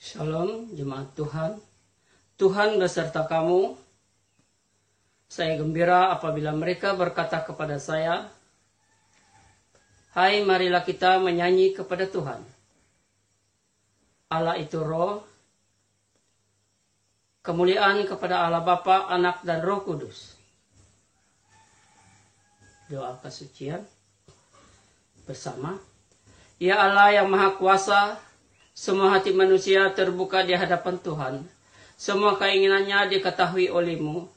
Shalom jemaat Tuhan. Tuhan beserta kamu. Saya gembira apabila mereka berkata kepada saya, "Hai, marilah kita menyanyi kepada Tuhan." Allah itu roh. Kemuliaan kepada Allah Bapa, Anak, dan Roh Kudus. Doa kesucian bersama. Ya Allah yang Maha Kuasa, semua hati manusia terbuka di hadapan Tuhan. Semua keinginannya diketahui oleh-Mu,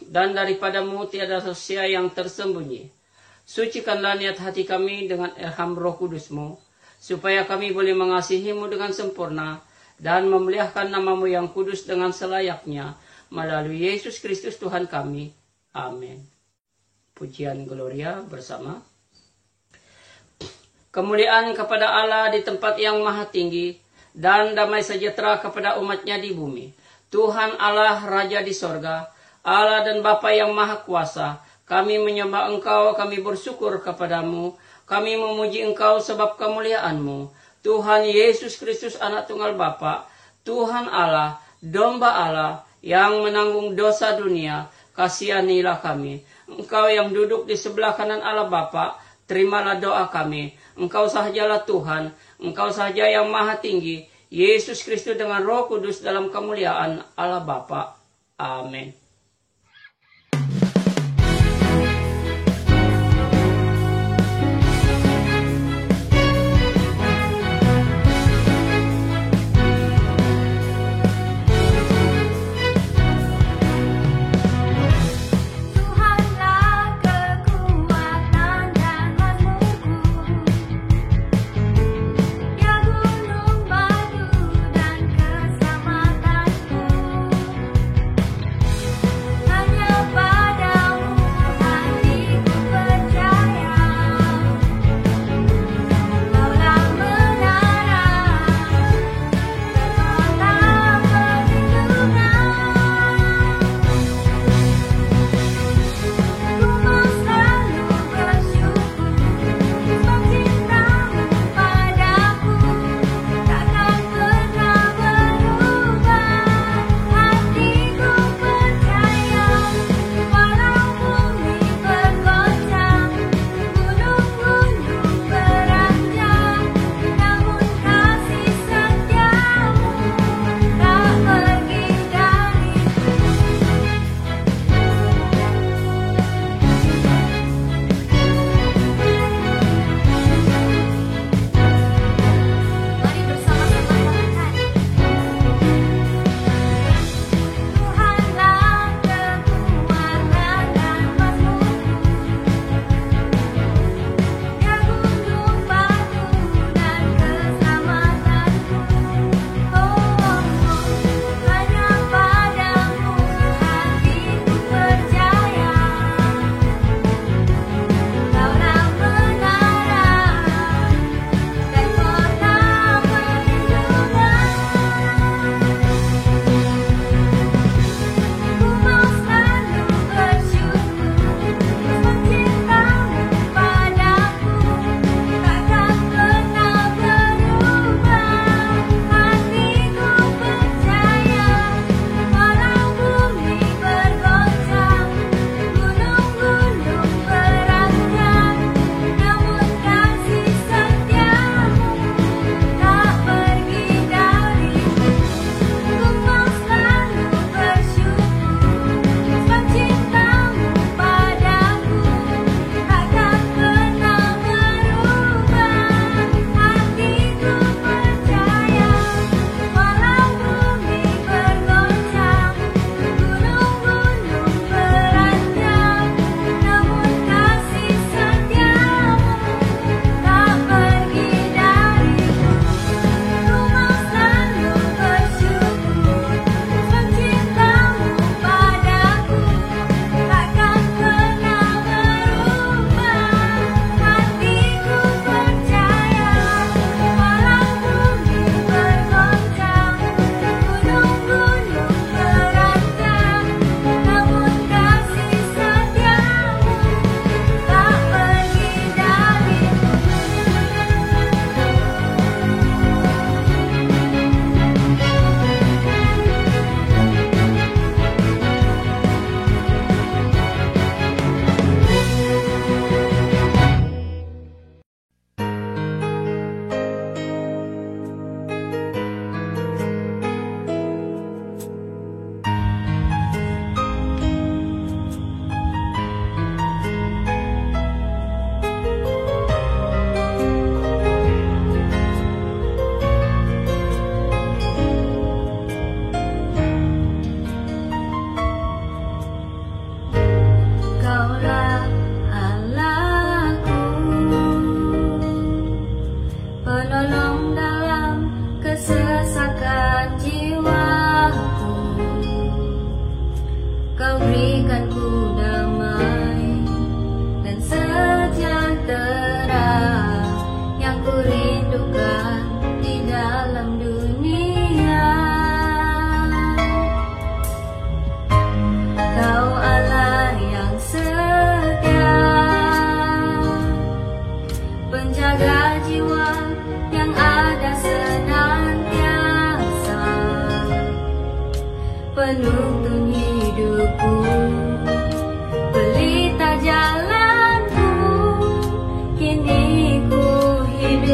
dan daripadamu tiada rahasia yang tersembunyi. Sucikanlah niat hati kami dengan ilham Roh Kudus-Mu, supaya kami boleh mengasihi-Mu dengan sempurna, dan memuliakan nama-Mu yang kudus dengan selayaknya, melalui Yesus Kristus Tuhan kami. Amin. Pujian Gloria bersama. Kemuliaan kepada Allah di tempat yang maha tinggi, dan damai sejahtera kepada umatnya di bumi. Tuhan Allah Raja di sorga, Allah dan Bapa yang Maha Kuasa, kami menyembah Engkau, kami bersyukur kepadamu, kami memuji Engkau sebab kemuliaan-Mu. Tuhan Yesus Kristus Anak Tunggal Bapa, Tuhan Allah, Domba Allah yang menanggung dosa dunia, kasihanilah kami. Engkau yang duduk di sebelah kanan Allah Bapa, terimalah doa kami. Engkau sahajalah Tuhan, Engkau sahaja yang maha tinggi, Yesus Kristus dengan Roh Kudus dalam kemuliaan Allah Bapa. Amin.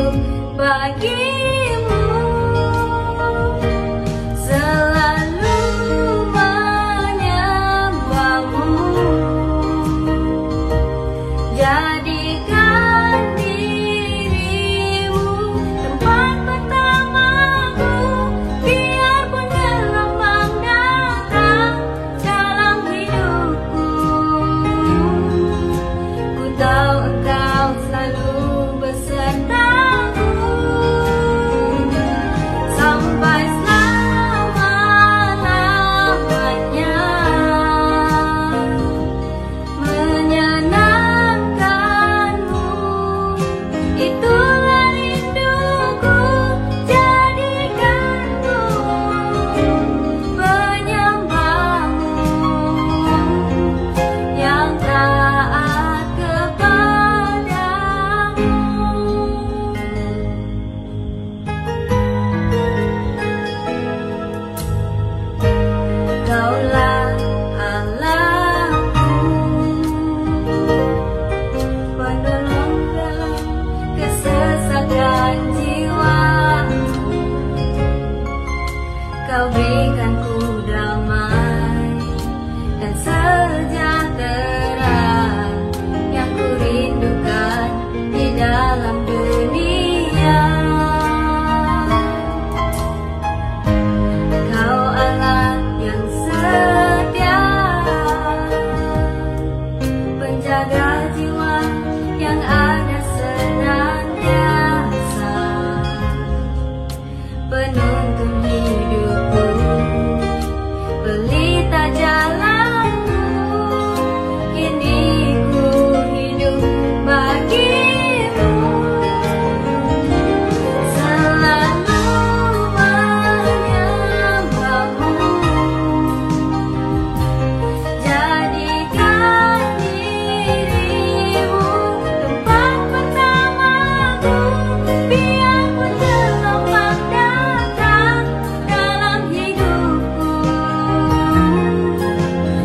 hidup bagimu, selalu menyembahmu. Jadikan dirimu tempat pertamaku, biarpun gelombang datang dalam hidupku. Ku tahu Engkau selalu besertaku sampai selama-lamanya. Menyenangkanmu, itulah rinduku. Jadikanku penyembahmu yang taat kepadamu. Kaulah Allahku, penolong dalam kesesakan jiwa. Kau berikan ku damai dan sejahtera yang ku rindukan di dalam dunia. Kau Allah yang setia, penjaga jiwa yang ada senantiasa, penuntun hidupku, pelita jalanku. Kini ku hidup bagimu, selalu menyembahmu. Jadikan dirimu tempat pertamaku, biarpun gelombang datang dalam hidupku.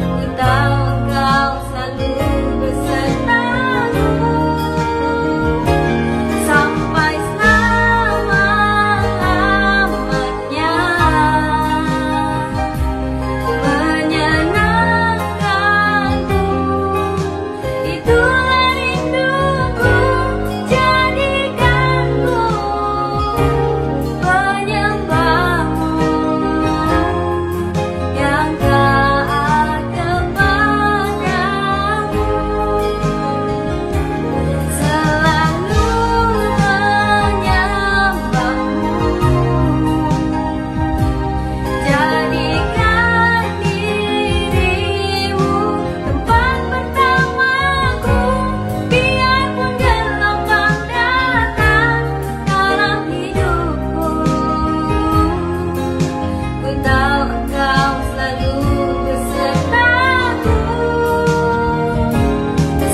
Ku tahu Engkau selalu besertaku sampai selama-lamanya. Menyenangkanmu, itulah rinduku. Jadikanku penyembahmu yang taat kepadamu, selalu menyembahmu. Jadikan dirimu tempat pertamaku, biarpun gelombang datang dalam hidupku. Ku tahu Engkau selalu besertaku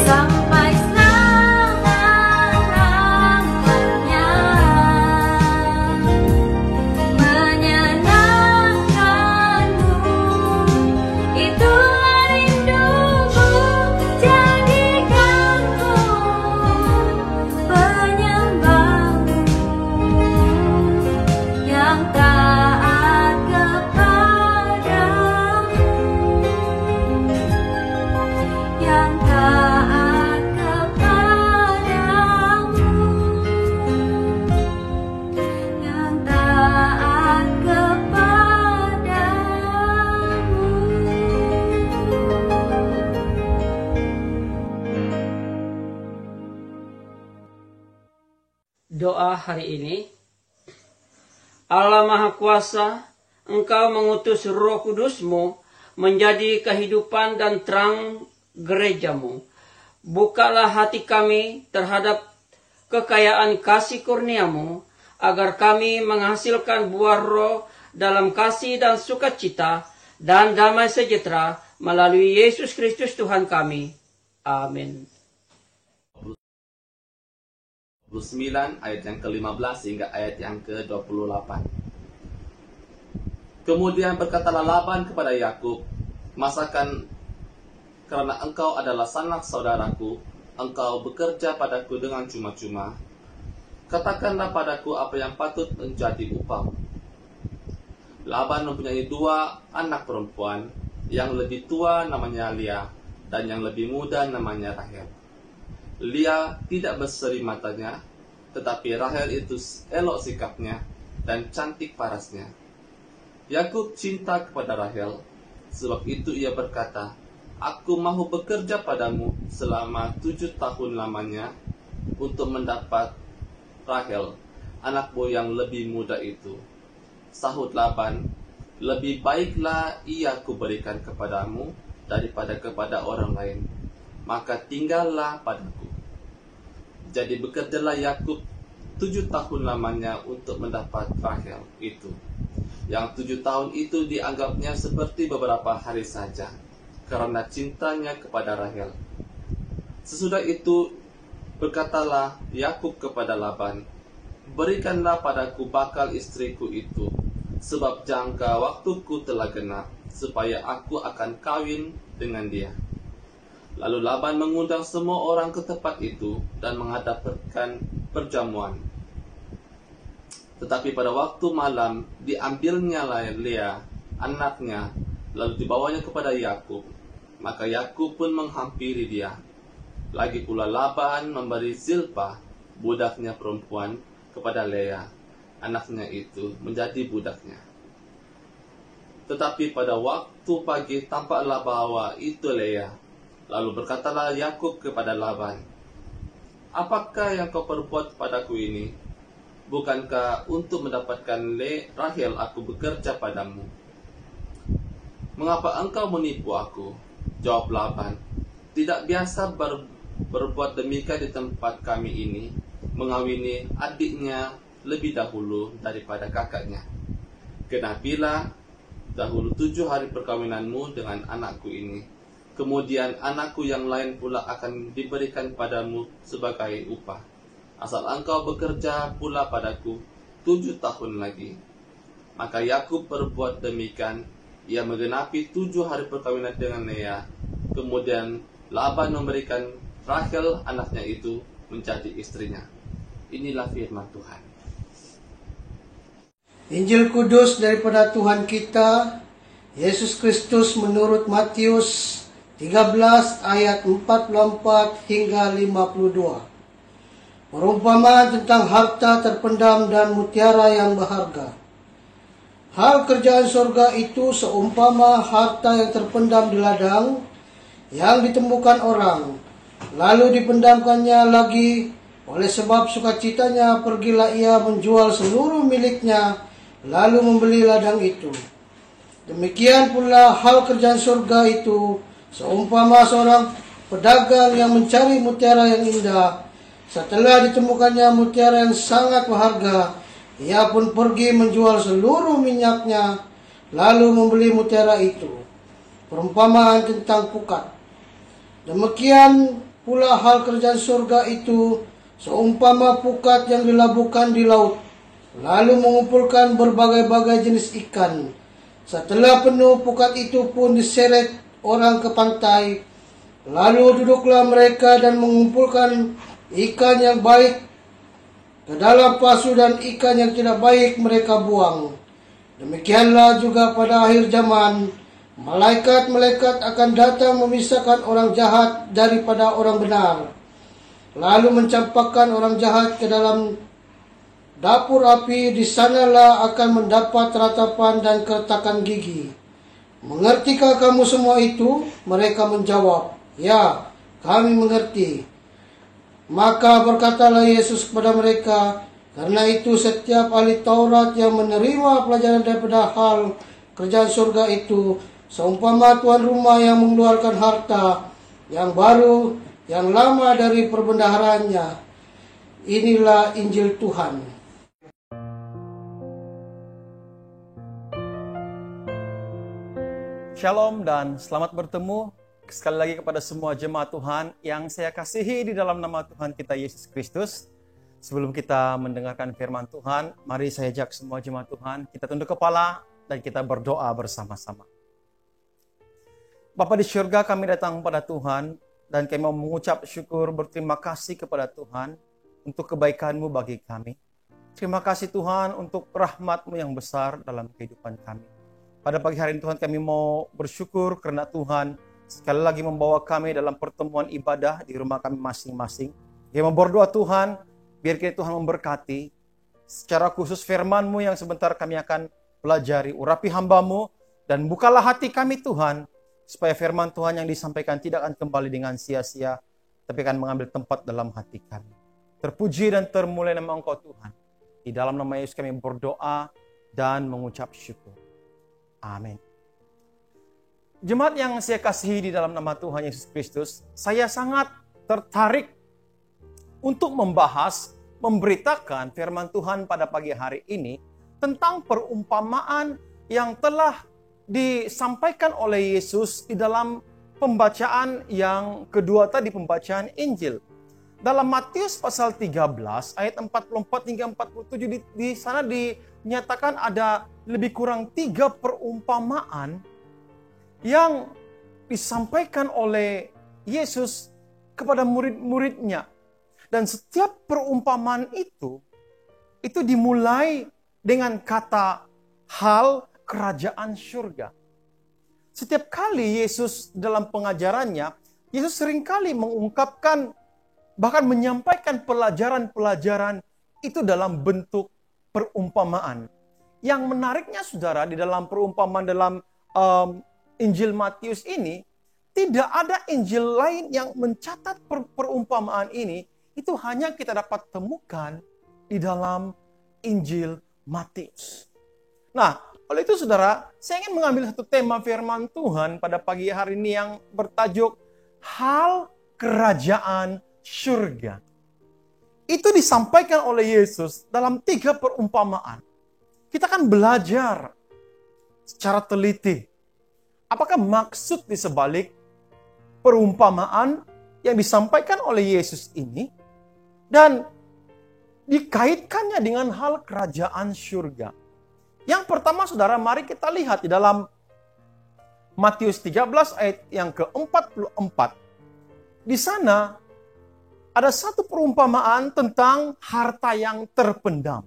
sampai selama-lamanya. Menyenangkanmu, itulah rinduku. Jadikanku penyembahmu yang taat kepadamu, yang taat kepadamu, yang taat kepadamu. Doa hari ini. Allah Maha Kuasa, Engkau mengutus Roh Kudus-Mu menjadi kehidupan dan terang gereja-Mu. Bukalah hati kami terhadap kekayaan kasih kurnia-Mu, agar kami menghasilkan buah roh dalam kasih dan sukacita dan damai sejahtera melalui Yesus Kristus Tuhan kami. Amin. 29 ayat yang ke-15 hingga ayat yang ke-28. Kemudian berkatalah Laban kepada Yakub, "Masakan karena engkau adalah sanak saudaraku, engkau bekerja padaku dengan cuma-cuma. Katakanlah padaku apa yang patut menjadi upahmu. Laban mempunyai 2 anak perempuan, yang lebih tua namanya Lea, dan yang lebih muda namanya Rahel. Lea tidak berseri matanya, tetapi Rahel itu elok sikapnya dan cantik parasnya. Yakub cinta kepada Rahel, sebab itu ia berkata, "Aku mahu bekerja padamu selama 7 tahun lamanya untuk mendapat Rahel, anakmu yang lebih muda itu." Sahut Laban, "Lebih baiklah ia kuberikan kepadamu daripada kepada orang lain, maka tinggallah padaku." Jadi bekerjalah Yakub 7 tahun lamanya untuk mendapat Rahel itu. Yang 7 tahun itu dianggapnya seperti beberapa hari saja, karena cintanya kepada Rahel. Sesudah itu berkatalah Yakub kepada Laban, "Berikanlah padaku bakal istriku itu, sebab jangka waktuku telah genap, supaya aku akan kawin dengan dia." Lalu Laban mengundang semua orang ke tempat itu dan mengadakan perjamuan. Tetapi pada waktu malam diambilnya Lea, anaknya, lalu dibawanya kepada Yakub. Maka Yakub pun menghampiri dia. Lagi pula Laban memberi Zilpah, budaknya perempuan, kepada Lea, anaknya itu, menjadi budaknya. Tetapi pada waktu pagi tampaklah bahwa itu Lea. Lalu berkatalah Yakub kepada Laban, "Apakah yang kau perbuat padaku ini? Bukankah untuk mendapatkan Rahel aku bekerja padamu? Mengapa engkau menipu aku?" Jawab Laban, "Tidak biasa berbuat demikian di tempat kami ini, mengawini adiknya lebih dahulu daripada kakaknya. Genapilah dahulu 7 hari perkawinanmu dengan anakku ini. Kemudian anakku yang lain pula akan diberikan padamu sebagai upah. Asal engkau bekerja pula padaku 7 tahun lagi." Maka Yakub berbuat demikian. Ia menggenapi 7 hari perkawinan dengan Lea. Kemudian Laban memberikan Rahel anaknya itu menjadi istrinya. Inilah firman Tuhan. Injil Kudus daripada Tuhan kita Yesus Kristus menurut Matius 13 ayat 44 hingga 52. Perumpamaan tentang harta terpendam dan mutiara yang berharga. Hal kerjaan surga itu seumpama harta yang terpendam di ladang, yang ditemukan orang, lalu dipendamkannya lagi. Oleh sebab sukacitanya pergilah ia menjual seluruh miliknya, lalu membeli ladang itu. Demikian pula hal kerjaan surga itu seumpama seorang pedagang yang mencari mutiara yang indah. Setelah ditemukannya mutiara yang sangat berharga, ia pun pergi menjual seluruh minyaknya, lalu membeli mutiara itu. Perumpamaan tentang pukat. Demikian pula hal kerjaan surga itu seumpama pukat yang dilabuhkan di laut, lalu mengumpulkan berbagai-bagai jenis ikan. Setelah penuh, pukat itu pun diseret orang ke pantai, lalu duduklah mereka dan mengumpulkan ikan yang baik ke dalam pasu dan ikan yang tidak baik mereka buang. Demikianlah juga pada akhir zaman, malaikat-malaikat akan datang memisahkan orang jahat daripada orang benar, lalu mencampakkan orang jahat ke dalam dapur api. Di sanalah akan mendapat ratapan dan keretakan gigi. Mengertikah kamu semua itu? Mereka menjawab, "Ya, kami mengerti." Maka berkatalah Yesus kepada mereka, "Karena itu setiap ahli Taurat yang menerima pelajaran daripada hal kerjaan surga itu seumpama tuan rumah yang mengeluarkan harta yang baru, yang lama dari perbendaharaannya." Inilah Injil Tuhan. Shalom dan selamat bertemu sekali lagi kepada semua jemaat Tuhan yang saya kasihi di dalam nama Tuhan kita Yesus Kristus. Sebelum kita mendengarkan firman Tuhan, mari saya ajak semua jemaat Tuhan, kita tunduk kepala dan kita berdoa bersama-sama. Bapa di surga, kami datang pada Tuhan dan kami mau mengucap syukur berterima kasih kepada Tuhan untuk kebaikan-Mu bagi kami. Terima kasih Tuhan untuk rahmat-Mu yang besar dalam kehidupan kami. Pada pagi hari ini Tuhan, kami mau bersyukur karena Tuhan sekali lagi membawa kami dalam pertemuan ibadah di rumah kami masing-masing. Kami mau berdoa Tuhan, biar Tuhan memberkati secara khusus firman-Mu yang sebentar kami akan pelajari. Urapi hamba-Mu dan bukalah hati kami Tuhan, supaya firman Tuhan yang disampaikan tidak akan kembali dengan sia-sia, tapi akan mengambil tempat dalam hati kami. Terpuji dan termulia nama Engkau Tuhan. Di dalam nama Yesus kami berdoa dan mengucap syukur. Amin. Jemaat yang saya kasihi di dalam nama Tuhan Yesus Kristus, saya sangat tertarik untuk membahas, memberitakan firman Tuhan pada pagi hari ini tentang perumpamaan yang telah disampaikan oleh Yesus di dalam pembacaan yang kedua tadi, pembacaan Injil. Dalam Matius pasal 13 ayat 44 hingga 47 di sana dinyatakan ada lebih kurang 3 perumpamaan yang disampaikan oleh Yesus kepada murid-muridnya. Dan setiap perumpamaan itu dimulai dengan kata hal kerajaan surga. Setiap kali Yesus dalam pengajarannya, Yesus seringkali mengungkapkan, bahkan menyampaikan pelajaran-pelajaran itu dalam bentuk perumpamaan. Yang menariknya saudara, di dalam perumpamaan dalam Injil Matius ini, tidak ada Injil lain yang mencatat perumpamaan ini. Itu hanya kita dapat temukan di dalam Injil Matius. Nah, oleh itu saudara, saya ingin mengambil satu tema firman Tuhan pada pagi hari ini yang bertajuk hal kerajaan surga. Itu disampaikan oleh Yesus dalam 3 perumpamaan. Kita akan belajar secara teliti. Apakah maksud di sebalik perumpamaan yang disampaikan oleh Yesus ini dan dikaitkannya dengan hal kerajaan surga. Yang pertama saudara, mari kita lihat di dalam Matius 13 ayat yang ke-44. Di sana ada satu perumpamaan tentang harta yang terpendam.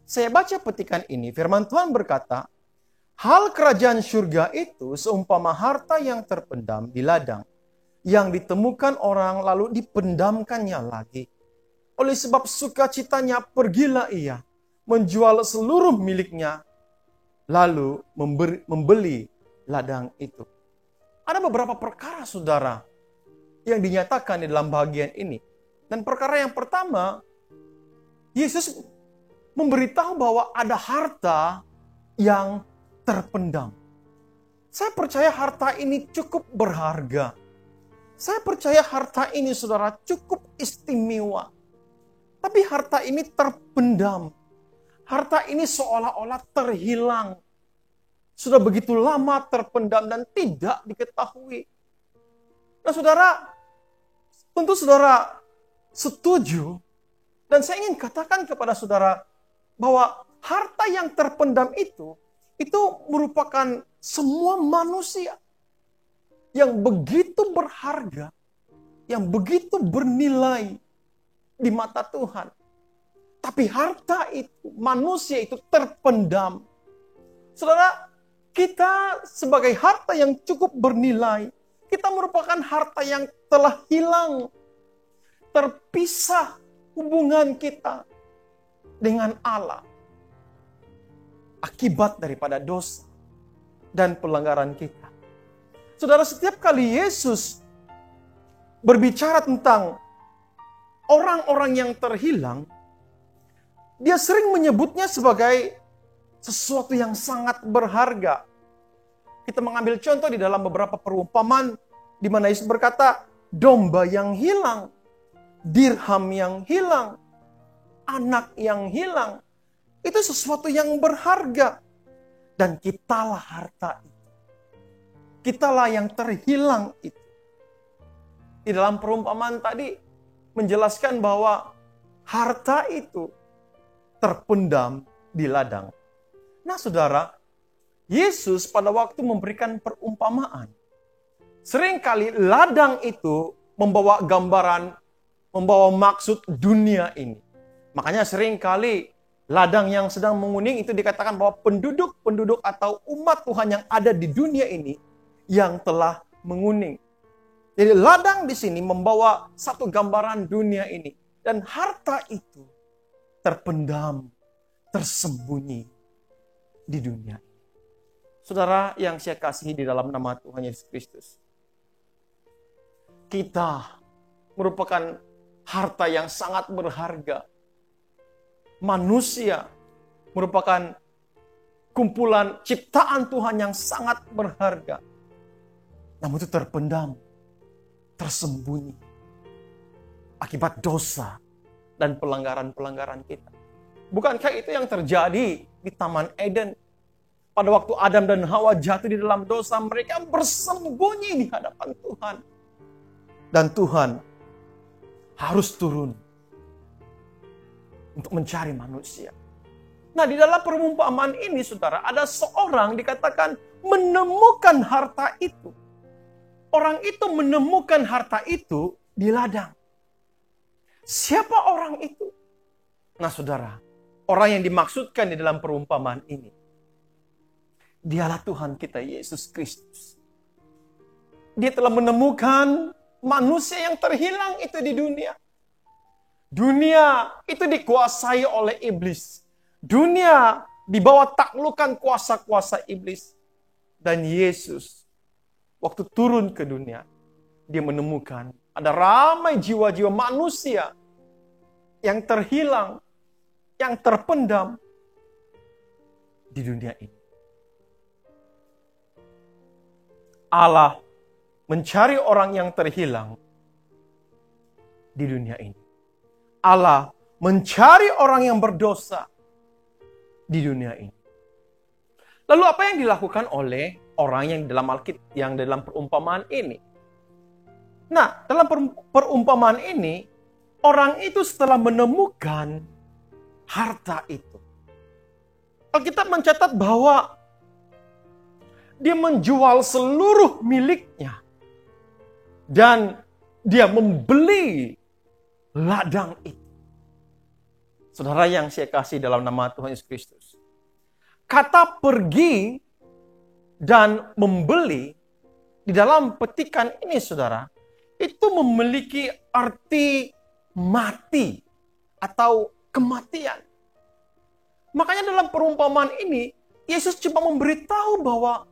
Saya baca petikan ini, firman Tuhan berkata, hal kerajaan surga itu seumpama harta yang terpendam di ladang, yang ditemukan orang lalu dipendamkannya lagi. Oleh sebab sukacitanya pergilah ia, menjual seluruh miliknya, lalu membeli ladang itu. Ada beberapa perkara saudara yang dinyatakan di dalam bagian ini. Dan perkara yang pertama, Yesus memberitahu bahwa ada harta yang terpendam. Saya percaya harta ini cukup berharga. Saya percaya harta ini saudara cukup istimewa. Tapi harta ini terpendam. Harta ini seolah-olah terhilang. Sudah begitu lama terpendam dan tidak diketahui. Nah saudara, tentu saudara setuju, dan saya ingin katakan kepada saudara bahwa harta yang terpendam itu merupakan semua manusia yang begitu berharga, yang begitu bernilai di mata Tuhan. Tapi harta itu, manusia itu terpendam. Saudara, kita sebagai harta yang cukup bernilai, kita merupakan harta yang telah hilang. Terpisah hubungan kita dengan Allah akibat daripada dosa dan pelanggaran kita. Saudara, setiap kali Yesus berbicara tentang orang-orang yang terhilang, dia sering menyebutnya sebagai sesuatu yang sangat berharga. Kita mengambil contoh di dalam beberapa perumpamaan di mana Yesus berkata, domba yang hilang, dirham yang hilang, anak yang hilang, itu sesuatu yang berharga. Dan kitalah harta itu. Kitalah yang terhilang itu. Di dalam perumpamaan tadi menjelaskan bahwa harta itu terpendam di ladang. Nah saudara, Yesus pada waktu memberikan perumpamaan, seringkali ladang itu membawa gambaran, membawa maksud dunia ini. Makanya sering kali ladang yang sedang menguning itu dikatakan bahwa penduduk-penduduk atau umat Tuhan yang ada di dunia ini yang telah menguning. Jadi ladang di sini membawa satu gambaran dunia ini. Dan harta itu terpendam, tersembunyi di dunia. Saudara yang saya kasihi di dalam nama Tuhan Yesus Kristus. Kita merupakan harta yang sangat berharga. Manusia merupakan kumpulan ciptaan Tuhan yang sangat berharga. Namun itu terpendam, tersembunyi. Akibat dosa dan pelanggaran-pelanggaran kita. Bukankah itu yang terjadi di Taman Eden? Pada waktu Adam dan Hawa jatuh di dalam dosa, mereka bersembunyi di hadapan Tuhan. Dan Tuhan harus turun untuk mencari manusia. Nah, di dalam perumpamaan ini, saudara, ada seorang dikatakan menemukan harta itu. Orang itu menemukan harta itu di ladang. Siapa orang itu? Nah, saudara, orang yang dimaksudkan di dalam perumpamaan ini, dialah Tuhan kita Yesus Kristus. Dia telah menemukan manusia yang terhilang itu di dunia. Dunia itu dikuasai oleh iblis. Dunia di bawah taklukan kuasa-kuasa iblis. Dan Yesus, waktu turun ke dunia, dia menemukan ada ramai jiwa-jiwa manusia yang terhilang, yang terpendam di dunia ini. Allah mencari orang yang terhilang di dunia ini. Allah mencari orang yang berdosa di dunia ini. Lalu apa yang dilakukan oleh orang yang dalam Alkitab, yang dalam perumpamaan ini? Nah, dalam perumpamaan ini, orang itu setelah menemukan harta itu, Alkitab mencatat bahwa dia menjual seluruh miliknya. Dan dia membeli ladang itu. Saudara yang saya kasih dalam nama Tuhan Yesus Kristus. Kata pergi dan membeli di dalam petikan ini, saudara, itu memiliki arti mati atau kematian. Makanya dalam perumpamaan ini, Yesus cuma memberitahu bahwa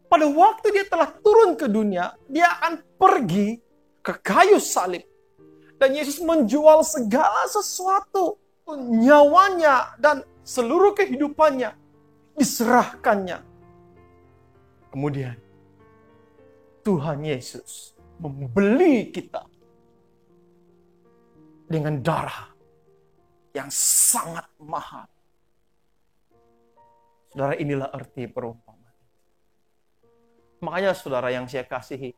pada waktu dia telah turun ke dunia, dia akan pergi ke kayu salib. Dan Yesus menjual segala sesuatu, nyawanya dan seluruh kehidupannya diserahkannya. Kemudian Tuhan Yesus membeli kita dengan darah yang sangat mahal. Saudara, inilah arti perumpamaan. Makanya saudara yang saya kasihi,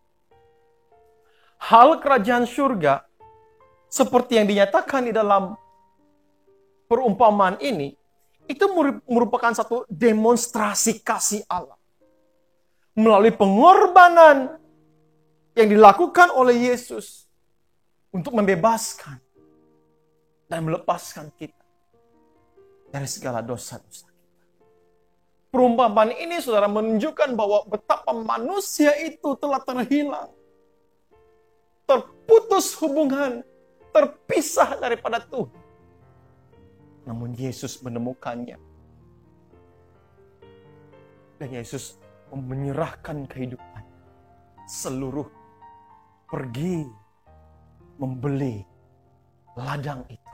hal kerajaan surga seperti yang dinyatakan di dalam perumpamaan ini, itu merupakan satu demonstrasi kasih Allah. Melalui pengorbanan yang dilakukan oleh Yesus untuk membebaskan dan melepaskan kita dari segala dosa-dosa. Perumpamaan ini, saudara, menunjukkan bahwa betapa manusia itu telah terhilang. Terputus hubungan, terpisah daripada Tuhan. Namun Yesus menemukannya. Dan Yesus menyerahkan kehidupan. Seluruh pergi membeli ladang itu.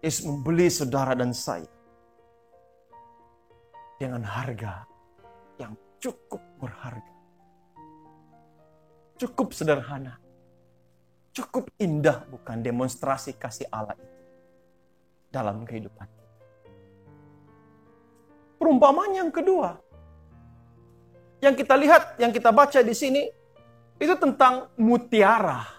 Yesus membeli saudara dan saya dengan harga yang cukup berharga. Cukup sederhana. Cukup indah, bukan demonstrasi kasih Allah itu dalam kehidupan kita. Perumpamaan yang kedua yang kita lihat, yang kita baca di sini, itu tentang mutiara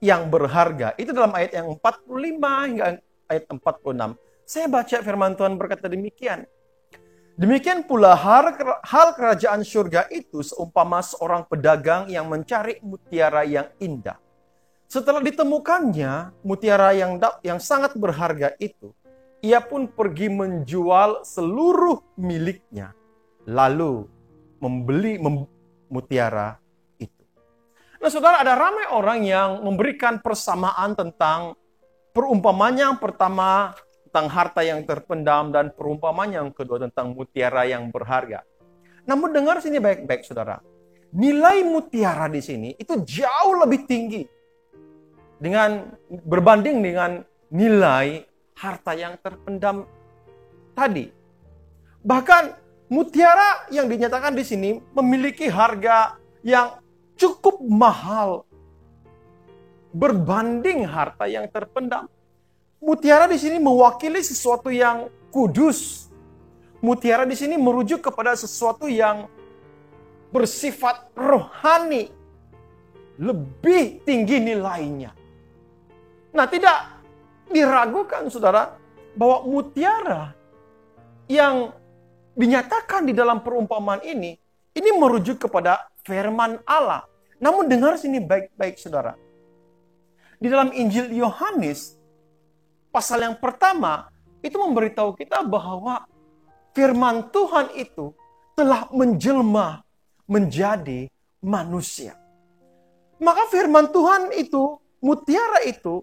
yang berharga. Itu dalam ayat yang 45 hingga ayat 46. Saya baca firman Tuhan berkata demikian. Demikian pula hal kerajaan surga itu seumpama seorang pedagang yang mencari mutiara yang indah. Setelah ditemukannya mutiara yang sangat berharga itu, ia pun pergi menjual seluruh miliknya, lalu membeli mutiara itu. Nah saudara, ada ramai orang yang memberikan persamaan tentang perumpamaan yang pertama tentang harta yang terpendam dan perumpamaan yang kedua tentang mutiara yang berharga. Namun dengar sini baik-baik saudara. Nilai mutiara di sini itu jauh lebih tinggi berbanding dengan nilai harta yang terpendam tadi. Bahkan mutiara yang dinyatakan di sini memiliki harga yang cukup mahal berbanding harta yang terpendam. Mutiara di sini mewakili sesuatu yang kudus. Mutiara di sini merujuk kepada sesuatu yang bersifat rohani, lebih tinggi nilainya. Nah, tidak diragukan saudara bahwa mutiara yang dinyatakan di dalam perumpamaan ini merujuk kepada firman Allah. Namun dengar sini baik-baik saudara. Di dalam Injil Yohanes pasal yang pertama itu memberitahu kita bahwa firman Tuhan itu telah menjelma menjadi manusia. Maka firman Tuhan itu, mutiara itu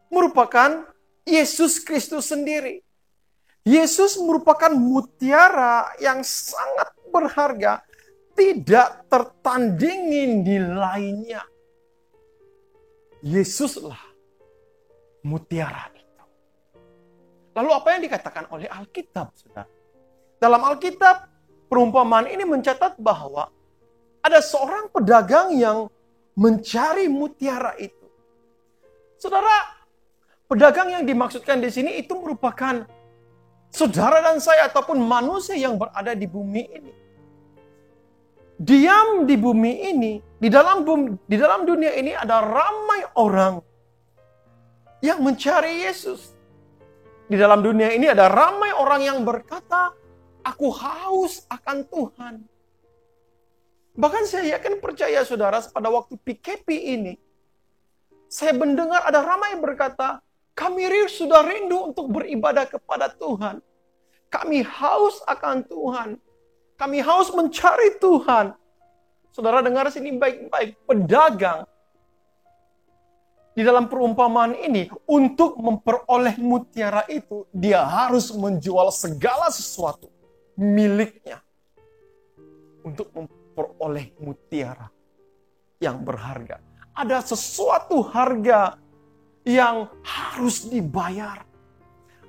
merupakan Yesus Kristus sendiri. Yesus merupakan mutiara yang sangat berharga, tidak tertandingi nilainya. Yesuslah mutiara itu. Lalu apa yang dikatakan oleh Alkitab, saudara? Dalam Alkitab, perumpamaan ini mencatat bahwa ada seorang pedagang yang mencari mutiara itu. Saudara, pedagang yang dimaksudkan di sini itu merupakan saudara dan saya ataupun manusia yang berada di bumi ini. Diam di bumi ini, di dalam dunia ini ada ramai orang yang mencari Yesus. Di dalam dunia ini ada ramai orang yang berkata, aku haus akan Tuhan. Bahkan saya yakin percaya saudara, pada waktu PKP ini, saya mendengar ada ramai yang berkata, kami sudah rindu untuk beribadah kepada Tuhan. Kami haus akan Tuhan. Kami haus mencari Tuhan. Saudara dengar sini baik-baik. Pedagang di dalam perumpamaan ini, untuk memperoleh mutiara itu, dia harus menjual segala sesuatu miliknya untuk memperoleh mutiara yang berharga. Ada sesuatu harga yang harus dibayar.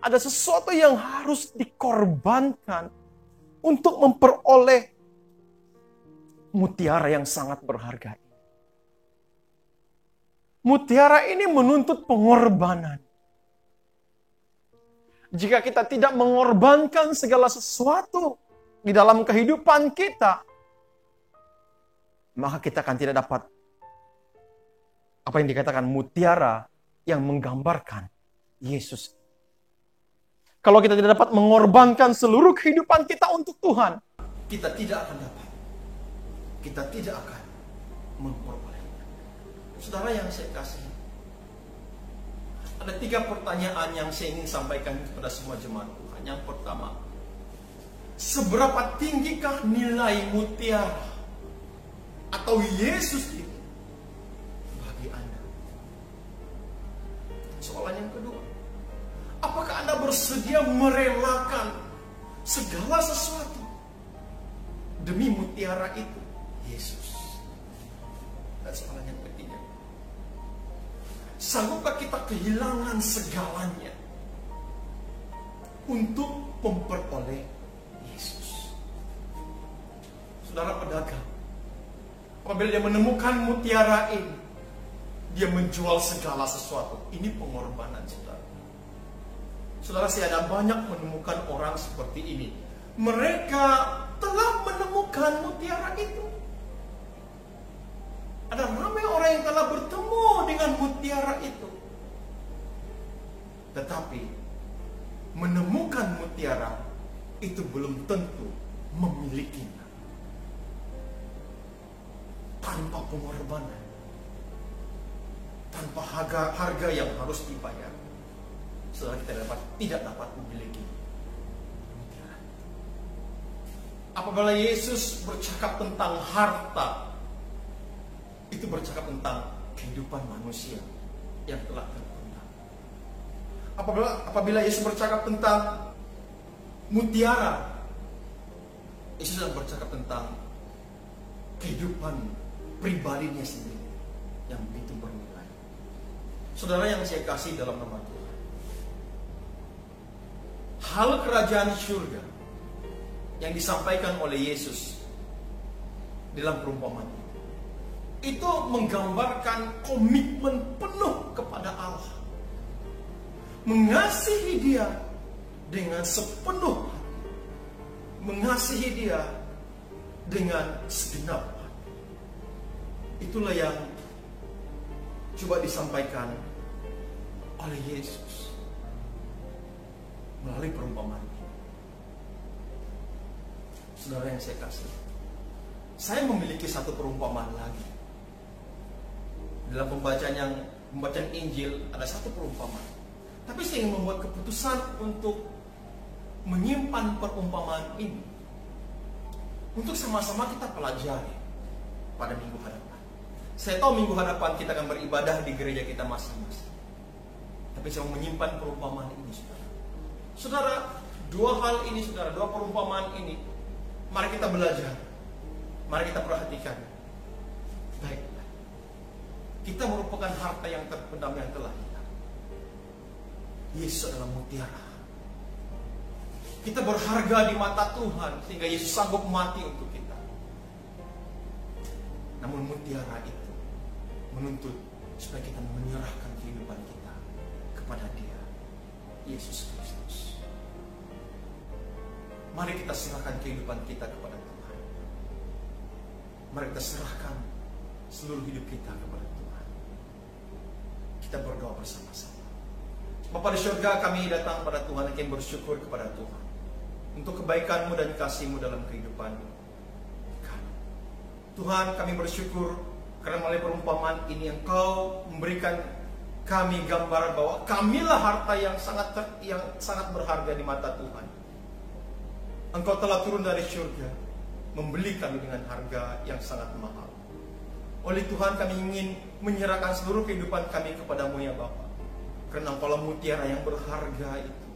Ada sesuatu yang harus dikorbankan untuk memperoleh mutiara yang sangat berharga. Mutiara ini menuntut pengorbanan. Jika kita tidak mengorbankan segala sesuatu di dalam kehidupan kita, maka kita akan tidak dapat apa yang dikatakan mutiara yang menggambarkan Yesus. Kalau kita tidak dapat mengorbankan seluruh kehidupan kita untuk Tuhan, kita tidak akan dapat. Kita tidak akan memperolehnya. Saudara yang saya kasih, ada 3 pertanyaan yang saya ingin sampaikan kepada semua jemaat Tuhan. Yang pertama, seberapa tinggikah nilai mutiara atau Yesus ini bagi Anda? Soalan yang kedua, apakah Anda bersedia merelakan segala sesuatu demi mutiara itu, Yesus? Dan soalan yang ketiga, sanggupkah kita kehilangan segalanya untuk memperoleh Yesus? Saudara pedagang, apabila dia menemukan mutiara ini, dia menjual segala sesuatu. Ini pengorbanan, saudara. Saudara, saya ada banyak menemukan orang seperti ini. Mereka telah menemukan mutiara itu. Ada ramai orang yang telah bertemu dengan mutiara itu. Tetapi menemukan mutiara itu belum tentu memilikinya. Tanpa pengorbanan, tanpa harga yang harus dibayar. Saudara, kita tidak dapat memiliki mutiara. Apabila Yesus bercakap tentang harta, itu bercakap tentang kehidupan manusia yang telah terpendam. Apabila Yesus bercakap tentang mutiara, Yesus sedang bercakap tentang kehidupan pribadinya sendiri yang begitu bernilai. Saudara yang saya kasih dalam nama Tuhan, hal kerajaan surga yang disampaikan oleh Yesus dalam perumpamaan itu menggambarkan komitmen penuh kepada Allah, mengasihi Dia dengan sepenuh hati, mengasihi Dia dengan segenap hati. Itulah yang coba disampaikan oleh Yesus melalui perumpamaan ini. Saudara yang saya kasih, saya memiliki satu perumpamaan lagi. Dalam pembacaan Injil ada satu perumpamaan. Tapi saya ingin membuat keputusan untuk menyimpan perumpamaan ini untuk sama-sama kita pelajari pada minggu hadapan. Saya tahu minggu hadapan kita akan beribadah di gereja kita masing-masing. Tapi saya mau menyimpan perumpamaan ini, saudara. Saudara, dua hal ini, saudara, dua perumpamaan ini, mari kita belajar. Mari kita perhatikan. Baik. Kita merupakan harta yang terpendam yang telah hilang. Yesus adalah mutiara. Kita berharga di mata Tuhan sehingga Yesus sanggup mati untuk kita. Namun mutiara itu menuntut supaya kita menyerahkan kehidupan kita kepada Dia, Yesus Kristus. Mari kita serahkan kehidupan kita kepada Tuhan. Mari kita serahkan seluruh hidup kita kepada Tuhan. Kita berdoa bersama-sama. Bapa di surga, kami datang pada Tuhan, kami bersyukur kepada Tuhan untuk kebaikan-Mu dan kasih-Mu dalam kehidupan kami. Tuhan, kami bersyukur karena melalui perumpamaan ini Engkau memberikan kami gambaran bahwa kamilah harta yang sangat berharga di mata Tuhan. Engkau telah turun dari surga, membeli kami dengan harga yang sangat mahal. Oleh Tuhan, kami ingin menyerahkan seluruh kehidupan kami kepada-Mu ya Bapa. Karena Engkau lah mutiara yang berharga itu,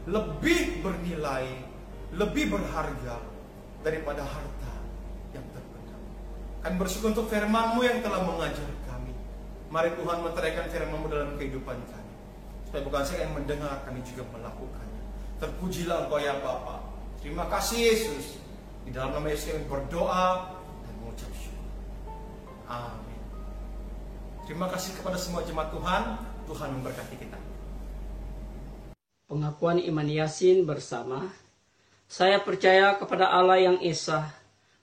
lebih bernilai, lebih berharga daripada harta yang terpendam. Kami bersyukur untuk firman-Mu yang telah mengajar kami. Mari Tuhan meteraikan firman-Mu dalam kehidupan kami, supaya bukan saja yang mendengar, kami juga melakukannya. Terpujilah Engkau ya Bapa. Terima kasih Yesus. Di dalam nama Yesus kami berdoa dan mengucap syukur. Amin. Terima kasih kepada semua jemaat Tuhan. Tuhan memberkati kita. Pengakuan iman Yasin bersama. Saya percaya kepada Allah yang Esa,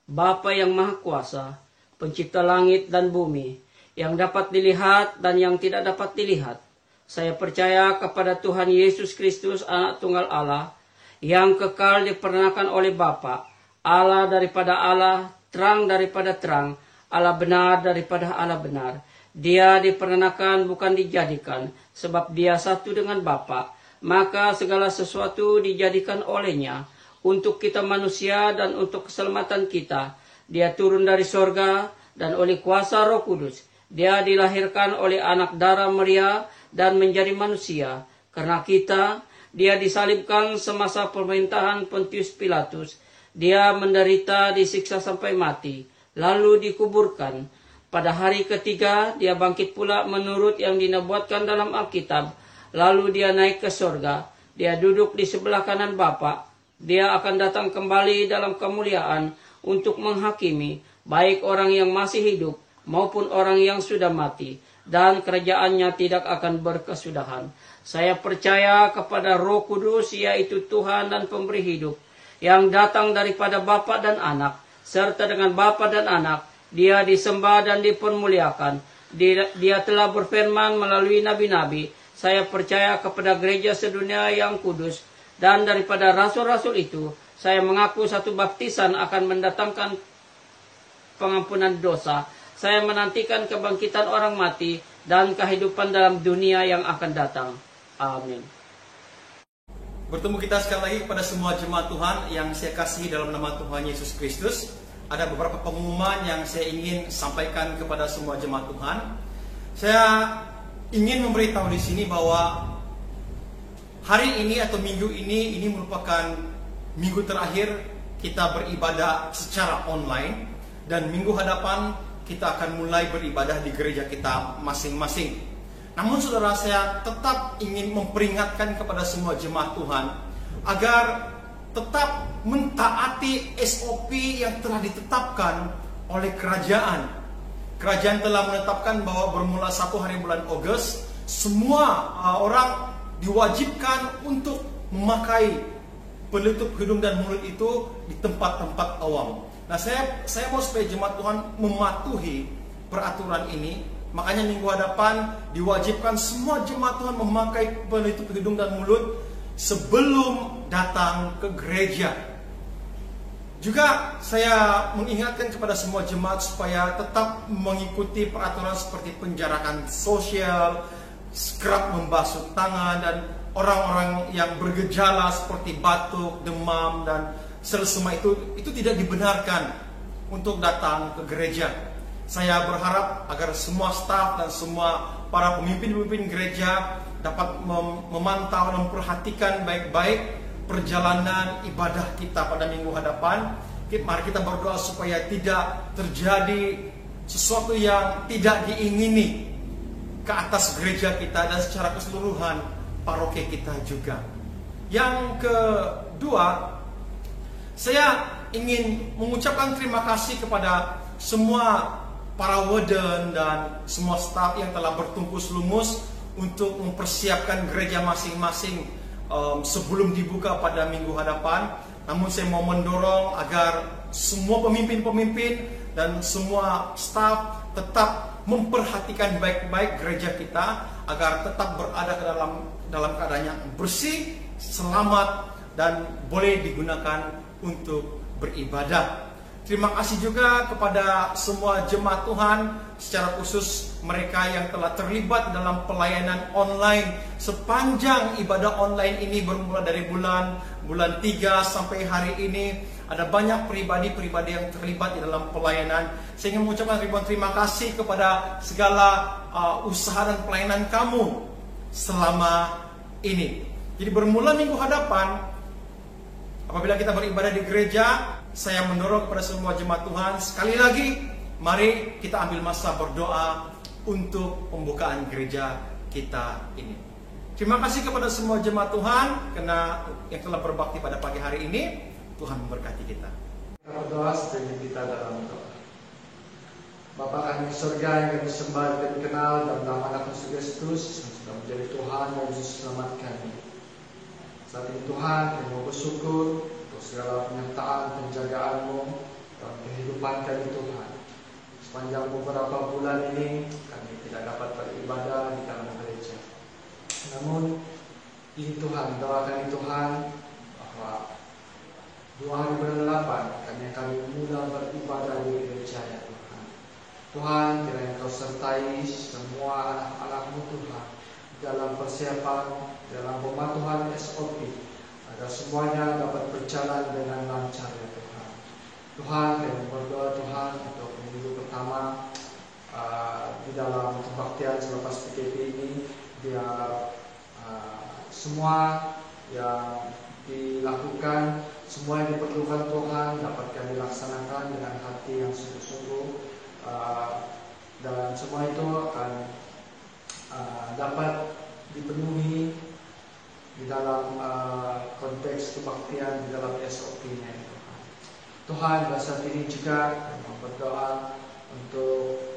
Bapa yang Maha Kuasa, Pencipta langit dan bumi, yang dapat dilihat dan yang tidak dapat dilihat. Saya percaya kepada Tuhan Yesus Kristus, Anak Tunggal Allah, yang kekal diperanakan oleh Bapa, Allah daripada Allah, terang daripada terang, Allah benar daripada Allah benar. Dia diperanakan bukan dijadikan, sebab Dia satu dengan Bapa. Maka segala sesuatu dijadikan olehnya, untuk kita manusia dan untuk keselamatan kita. Dia turun dari sorga, dan oleh kuasa Roh Kudus, Dia dilahirkan oleh anak darah Maria, dan menjadi manusia. Karena kita, Dia disalibkan semasa pemerintahan Pontius Pilatus. Dia menderita, disiksa sampai mati, lalu dikuburkan. Pada hari ketiga, Dia bangkit pula menurut yang dinubuatkan dalam Alkitab. Lalu Dia naik ke sorga. Dia duduk di sebelah kanan Bapa. Dia akan datang kembali dalam kemuliaan untuk menghakimi baik orang yang masih hidup maupun orang yang sudah mati. Dan kerajaannya tidak akan berkesudahan. Saya percaya kepada Roh Kudus, yaitu Tuhan dan Pemberi hidup, yang datang daripada Bapa dan Anak, serta dengan Bapa dan Anak, Dia disembah dan dipermuliakan. Dia telah berfirman melalui nabi-nabi. Saya percaya kepada gereja sedunia yang kudus. Dan daripada rasul-rasul itu, saya mengaku satu baptisan akan mendatangkan pengampunan dosa. Saya menantikan kebangkitan orang mati dan kehidupan dalam dunia yang akan datang. Amin. Bertemu kita sekali lagi kepada semua jemaat Tuhan yang saya kasihi dalam nama Tuhan Yesus Kristus. Ada beberapa pengumuman yang saya ingin sampaikan kepada semua jemaat Tuhan. Saya ingin memberitahu di sini bahwa hari ini atau minggu ini merupakan minggu terakhir kita beribadah secara online, dan minggu hadapan kita akan mulai beribadah di gereja kita masing-masing. Namun saudara, saya tetap ingin memperingatkan kepada semua jemaat Tuhan agar tetap mentaati SOP yang telah ditetapkan oleh kerajaan. Kerajaan telah menetapkan bahwa bermula 1 hari bulan Agustus, semua orang diwajibkan untuk memakai penutup hidung dan mulut itu di tempat-tempat awam. Nah, saya mau supaya jemaat Tuhan mematuhi peraturan ini. Makanya minggu hadapan diwajibkan semua jemaat Tuhan memakai penutup hidung dan mulut sebelum datang ke gereja. Juga saya mengingatkan kepada semua jemaat supaya tetap mengikuti peraturan seperti penjarakan sosial, kerap membasuh tangan, dan orang-orang yang bergejala seperti batuk, demam, dan selesema itu tidak dibenarkan untuk datang ke gereja. Saya berharap agar semua staf dan semua para pemimpin-pemimpin gereja dapat memantau dan memperhatikan baik-baik perjalanan ibadah kita pada minggu hadapan. Mari kita berdoa supaya tidak terjadi sesuatu yang tidak diingini ke atas gereja kita dan secara keseluruhan paroki kita juga. Yang kedua, saya ingin mengucapkan terima kasih kepada semua para warden dan semua staf yang telah bertungkus lumus untuk mempersiapkan gereja masing-masing sebelum dibuka pada minggu hadapan. Namun saya mau mendorong agar semua pemimpin-pemimpin dan semua staf tetap memperhatikan baik-baik gereja kita agar tetap berada dalam keadaan yang bersih, selamat, dan boleh digunakan untuk beribadah. Terima kasih juga kepada semua jemaat Tuhan, secara khusus mereka yang telah terlibat dalam pelayanan online sepanjang ibadah online ini bermula dari bulan 3 sampai hari ini. Ada banyak pribadi-pribadi yang terlibat di dalam pelayanan. Saya ingin mengucapkan ribuan terima kasih kepada segala usaha dan pelayanan kamu selama ini. Jadi bermula minggu hadapan, apabila kita beribadah di gereja, saya mendorong kepada semua jemaat Tuhan, sekali lagi, mari kita ambil masa berdoa untuk pembukaan gereja kita ini. Terima kasih kepada semua jemaat Tuhan karena yang telah berbakti pada pagi hari ini. Tuhan memberkati kita. Kita berdoa sebagai kita dalam doa. Bapa kami di surga yang kami sembah dan kenal dalam nama anak Yesus Kristus yang sudah menjadi Tuhan dan Yesus selamat kami. Saat ini Tuhan, kami mau bersyukur untuk segala penyertaan penjagaan-Mu dalam kehidupan kami Tuhan. Sepanjang beberapa bulan ini kami tidak dapat beribadah di dalam gereja. Namun ini Tuhan, doa kami Tuhan bahwa 2 hari bulan 8 kami mulai beribadah di gereja ya Tuhan. Tuhan, kiranya Kau sertai semua anak-anak-Mu Tuhan dalam persiapan, dalam pematuhan SOP, agar semuanya dapat berjalan dengan lancar ya Tuhan. Tuhan, kami berdoa Tuhan untuk minggu pertama di dalam kebaktian selepas PKP ini, biar semua yang dilakukan, semua yang diperlukan Tuhan dapat kami laksanakan dengan hati yang sungguh-sungguh, dan semua itu akan dapat dipenuhi di dalam konteks kebaktian di dalam SOP-nya Tuhan. Tuhan, pada saat ini juga kami berdoa untuk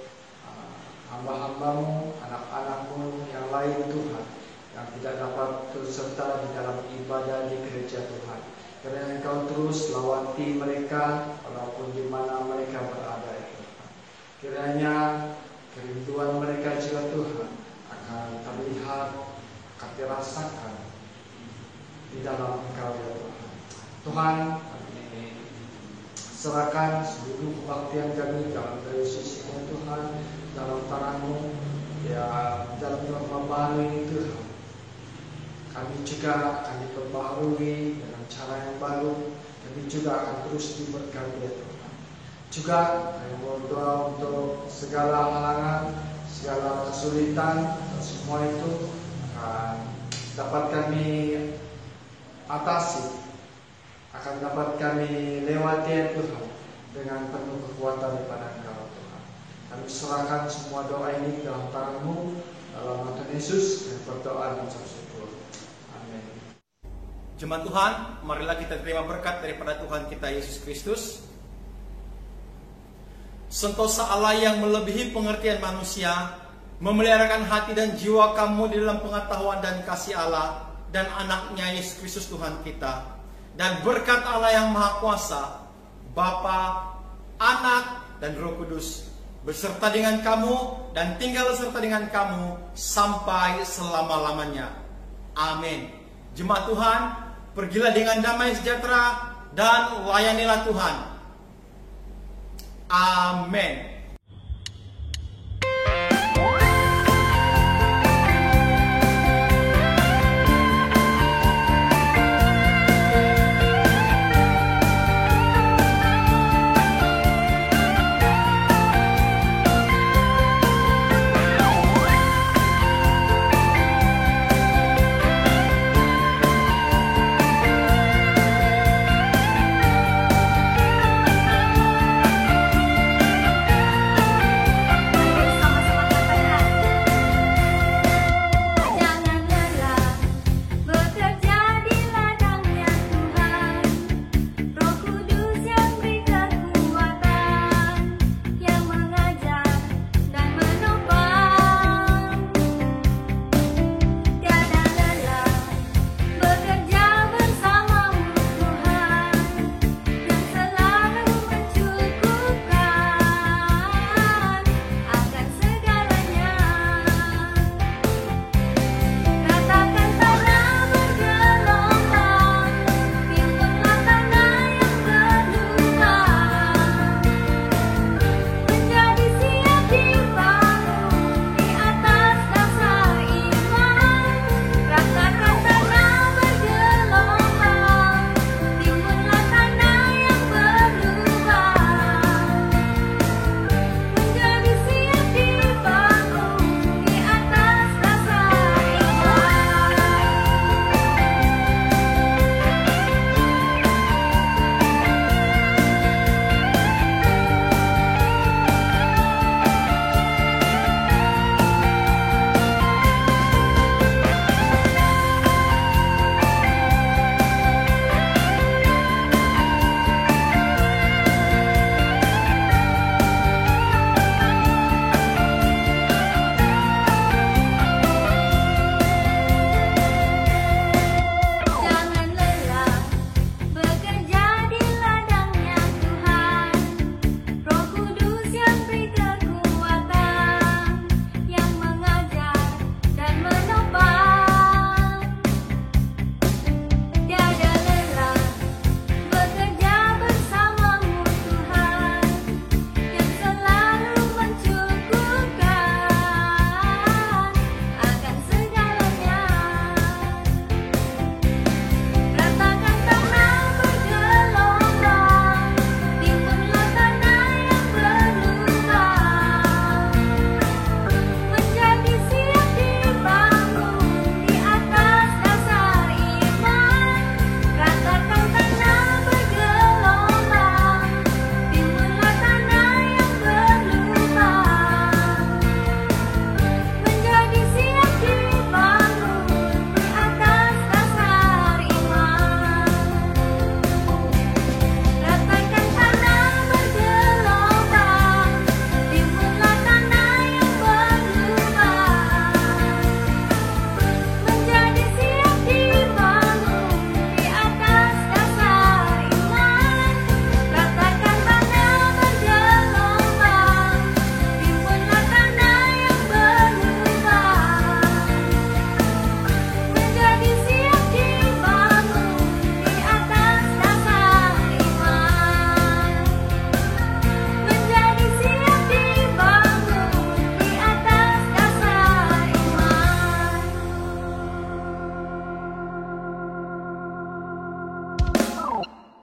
hamba-hamba-Mu, anak-anak-Mu yang lain Tuhan, yang tidak dapat terserta di dalam ibadah di gereja Tuhan. Kiranya Engkau terus lawati mereka walaupun di mana mereka berada ya Tuhan. Kiranya kerinduan mereka juga Tuhan akan terlihat, akan dirasakan di dalam Engkau ya Tuhan. Tuhan, kami serahkan seluruh kebaktian kami dalam dari sisi Tuhan, dalam tangan-Mu. Ya, dalam norma baru ini Tuhan, kami juga akan diperbaharui dengan cara yang baru. Kami juga akan terus diberkati ya Tuhan. Juga kami berdoa untuk segala halangan, segala kesulitan, dan semua itu akan dapat kami atasi, akan dapat kami lewati ya Tuhan dengan penuh kekuatan daripada Engkau Tuhan. Kami serahkan semua doa ini dalam tangan-Mu, dalam nama Tuhan Yesus, dan berdoa dan bersyukur. Amin. Jemaat Tuhan, marilah kita terima berkat daripada Tuhan kita Yesus Kristus. Sentosa Allah yang melebihi pengertian manusia, memeliharakan hati dan jiwa kamu di dalam pengetahuan dan kasih Allah dan anaknya Yesus Kristus Tuhan kita. Dan berkat Allah yang Maha Kuasa, Bapa, Anak, dan Roh Kudus beserta dengan kamu dan tinggal beserta dengan kamu sampai selama-lamanya. Amin. Jemaat Tuhan, pergilah dengan damai sejahtera dan layanilah Tuhan. Amin.